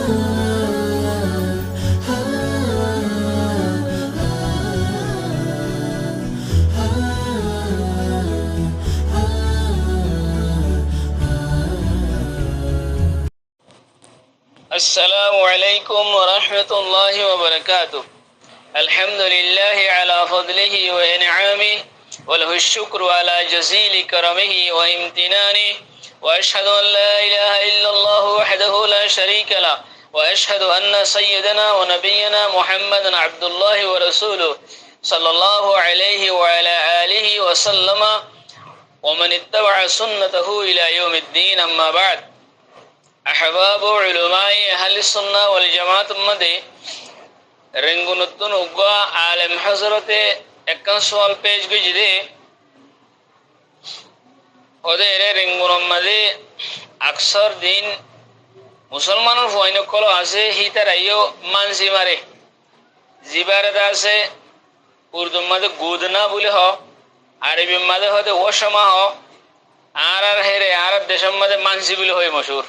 السلام عليكم ورحمة الله وبركاته. الحمد لله على فضله وإنعامه، وله الشكر على جزيل كرمه وامتنانه، وأشهد أن لا إله إلا الله وحده لا شريك له، وأشهد أن سيدنا ونبينا محمدا عبد الله ورسوله صلى الله عليه وعلى آله وسلم ومن اتبع سنته إلى يوم الدين. أما بعد، أحباب علماء أهل السنة والجماعة مدي رنگنتون اگوا عالم حضرت اکن سوال پیش گجدے ودے رنگنم مدی اکثر دین مسلمانوں فوائن کلو آسے ہی ترائیو مانسی مارے زیبارت آسے اردو مدی گودنا بولی ہو، عربی مدی ہو دے وشما ہو، آرار ہیرے عرب دیشم مدی مانسی بولی ہوئی مشہور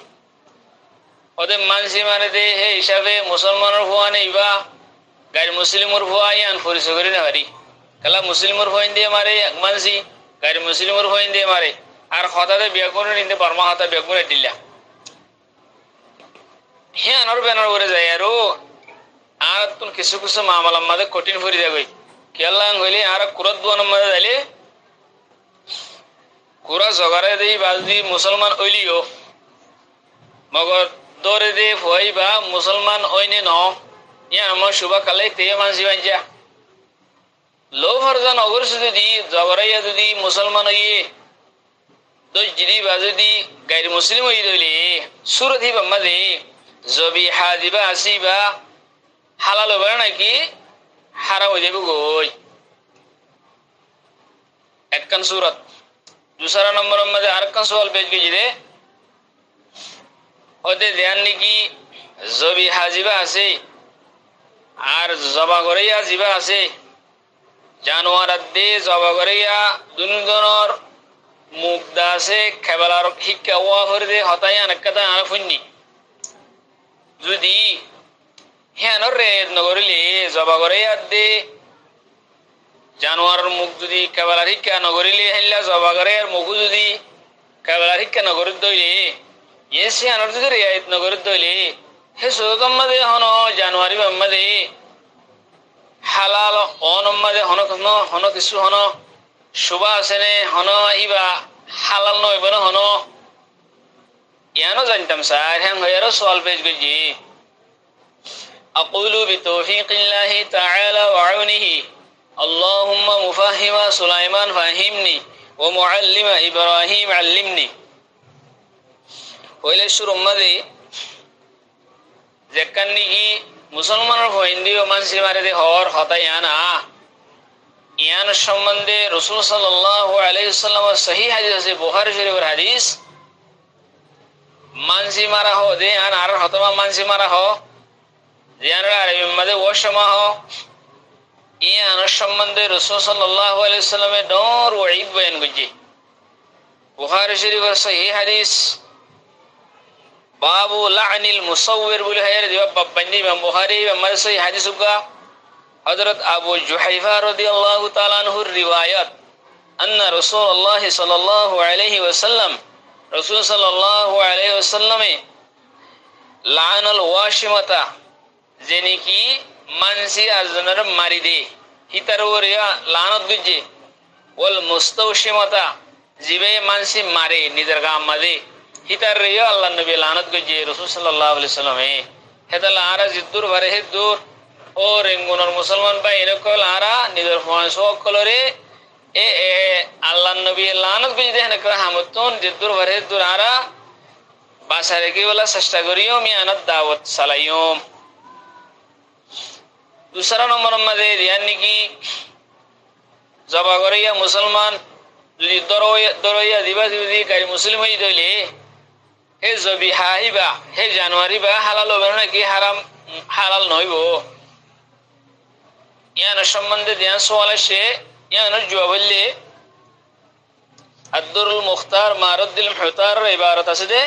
ওদের মানসি মানে দে হে হিসাবে মুসলমানের ভুয়া নেই বা গাড়ি মুসলিমর ভুয়া ইয়ান পরিচয় করে না পারি কালা মুসলিমর ভুয়াইন দিয়ে মারে মানসি গাড়ি মুসলিমর ভুয়াইন দিয়ে মারে আর হঠাৎ বিয়া করে নিতে পারমা হতা বিয়া করে দিলা হে আনার ব্যানার করে যায় আর আর তুমি কিছু কিছু মামলার মাঝে কঠিন ফুরি যাবে কেল্লাং হইলে আর কুরত দোয়ানোর মাঝে যাইলে কুরা জগারে দিই বাজদি মুসলমান ওইলিও মগর দৌড়ে দে ভয় বা মুসলমান ওইনে ন ইয়া আমার শুভা কালে তে মানসি বাঞ্জা লো ফরজা নগর যদি জগরাইয়া যদি মুসলমান হইয়ে তো যদি বা যদি গাইর মুসলিম হই দইলে সুরতি বাম্মা দে জবি হাদিবা আসিবা হালাল হবে নাকি হারাম হয়ে যাবে গই একখান সুরত दूसरा नंबर मध्य आरकन सवाल पेश कीजिए ওদের ধ্যান নাকি জবি হাজিবা আছে আর জবা করিয়া জিবা আছে জানোয়ার দে জবা করিয়া দুনজনের মুখ দা আছে খেবলার শিক্ষা ওয়া করে দে হতাই আনকাতা আর ফুন্নি যদি হ্যানর রে নগরিলে জবা করিয়া দে জানোয়ারের মুখ যদি খেবলার শিক্ষা নগরিলে হেল্লা জবা করিয়ার মুখ যদি খেবলার শিক্ষা নগরি দইলে ইয়েসি আনার যদি রিয়ায়ত নগর দইলে হে সুদম্মাদে হন জানুয়ারি বাম্মাদে হালাল অনম্মাদে হন হন কিছু হন শুভা আছেনে হন ইবা হালাল নইব না হন ইয়ানো জানতাম স্যার হ্যাঁ হইয়ারও সওয়াল পেশ করছি আকুলু বিতৌফিকিল্লাহি তাআলা ওয়া আউনিহি আল্লাহুম্মা মুফাহিমা সুলাইমান ফাহিমনি ওয়া মুআল্লিমা ইব্রাহিম আল্লিমনি পহলে শুরু মধ্যে যেখান নাকি মুসলমানের হিন্দু মানসি মারে দে হর হতাই আনা ইয়ান সম্বন্ধে রাসূল সাল্লাল্লাহু আলাইহি ওয়াসাল্লামের সহিহ হাদিস আছে বুখারী শরীফের হাদিস মানসি মারা হো দে আন আর হতমা মানসি মারা হো ইয়ান আরবি মধ্যে ওয়াশমা হো ইয়ান সম্বন্ধে রাসূল সাল্লাল্লাহু আলাইহি ওয়াসাল্লামের দর ওয়াইদ বয়ান করছে বুখারী শরীফের সহিহ হাদিস बाबू लानिल मुसव्विर बोले है बंदी इमाम बुखारी में सही हदीस का हजरत अबू जुहैफा रदियल्लाहु ताला अन्हु रिवायत अन्न रसूलुल्लाह सल्लल्लाहु अलैहि वसल्लम रसूल सल्लल्लाहु अलैहि वसल्लम लानल वाशिमता जेनी की मानसी अजनर मारी दे हितरवरिया लानत गुजे वल मुस्तवशिमता जिबे मानसी मारे निदरगा मदे हितार रियो अल्लाह नबी लानत गजे रसूल सल्लल्लाहु अलैहि वसल्लम हेदल आरा जिद्दुर भरे हिद्दुर और इंगुनर मुसलमान भाई इनको लारा निदर फांसो कलरे ए अल्लाह नबी लानत गजे देहन कर हमतुन जिद्दुर भरे हिद्दुर आरा बासारे की वाला सष्टा गरियो मियानत दावत सलायुम दूसरा नंबर मदे यानी कि जबा गरिया मुसलमान যদি দরইয়া দিবা যদি গাড়ি মুসলিম হই দইলে হে জবিহা হিবা হে জানুয়ারি বা হালাল হবে নাকি হারাম হালাল নইব ইয়ান সম্বন্ধে ধ্যান সওয়াল আসে ইয়ান জবাব হইলে আদরুল মুখতার মারুদ্দিল মুহতার ইবারত আছে দে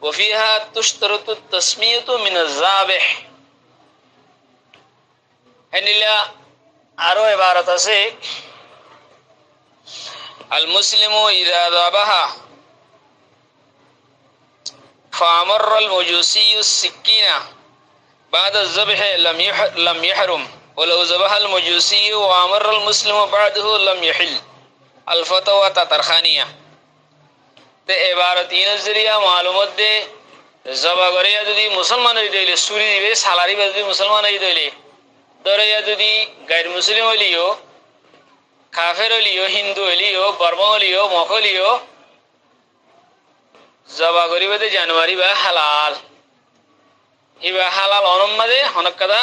وفيها تشترط التسمية من الذابح হেনিলা আরো ইবারত আছে আল মুসলিমু ইযা যাবাহা فأمر المجوسي السكينة بعد الذبح لم يحرم ولو ذبح المجوسي وأمر المسلم بعده لم يحل الفتوى تترخانية তে ইবারত ইনজরিয়া মালুমত দে জবা করিয়া যদি মুসলমান হই দইলে সুরি দিবে সালারি যদি মুসলমান হই দইলে দরিয়া যদি গায়র মুসলিম হলিও কাফের হলিও হিন্দু হলিও বর্মা হলিও মখ হলিও জবা করিবে দে জানুয়ারি বা হালাল ইবা হালাল অনুমাদে হনকাদা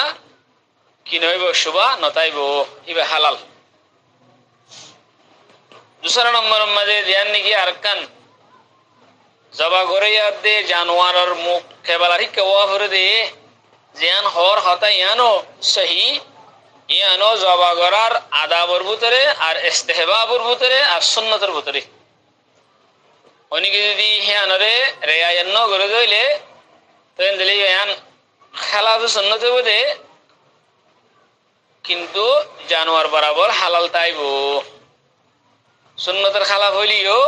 কিনইব শুবা নতাইব ইবা হালাল दूसरा नंबर मदे ध्यान निकी अरकान जबा गोरिया दे जानवर मुख केबलारी कवाफर दे जियान हर हता यानो सही यानो जबा गोरार आदाबर भुतरे और इस्तेहबाबर भुतरे और सुन्नतर भुतरे उनकी यदि यानरे रेयायन न करे दइले तो इंदले यान खिलाफ सुन्नत बुदे किंतु जानवर बराबर हालाल ताइबो सुन्नतर खिलाफ हलियो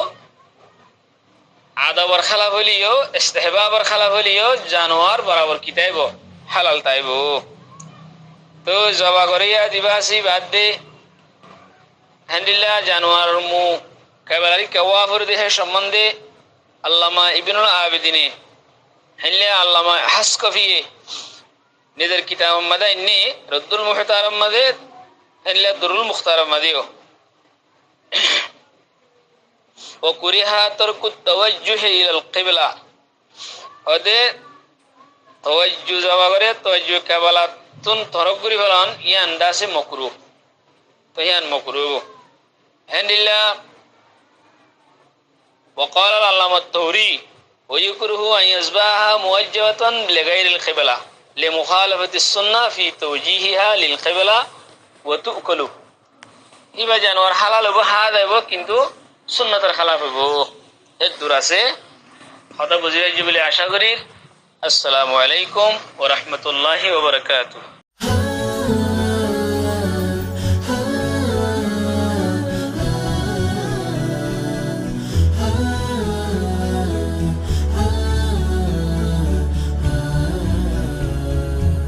आदाबर खिलाफ हलियो इस्तेहबाबर खिलाफ हलियो जानवर बराबर किताइबो हालाल ताइबो तो जबा करिया दिबासी बाद दे हंदिल्ला जानवर मु केबलारी कवाफर दे संबंधे अल्लामा इब्नुल आबिदीने हल्ले अल्लामा हस्कफिये निदर किताब मदा इन्ने रद्दुल मुहतारम मदे हल्ले दुरुल मुख्तारम मदियो وكره ترك التوجه الى القبلة ওদে توجه জবাগরে توجه কেবলা তুন তরকগুরি ফলান ইয়ান দাসে মাকরুহ তো ইয়ান মাকরুহ হ্যান্ডিল্লা وقال العلامة الطهري ويكره أن يذبحها موجهة لغير القبلة لمخالفة السنة في توجيهها للقبلة وتؤكل ইবা জানোয়ার হালাল হবো হাত হইব কিন্তু সুন্নতের খেলাফ হইব এর দূর আছে হয়তো বুঝিয়ে বলে আশা করি আসসালামু আলাইকুম ওয়া রাহমাতুল্লাহি ওয়া বারাকাতুহু।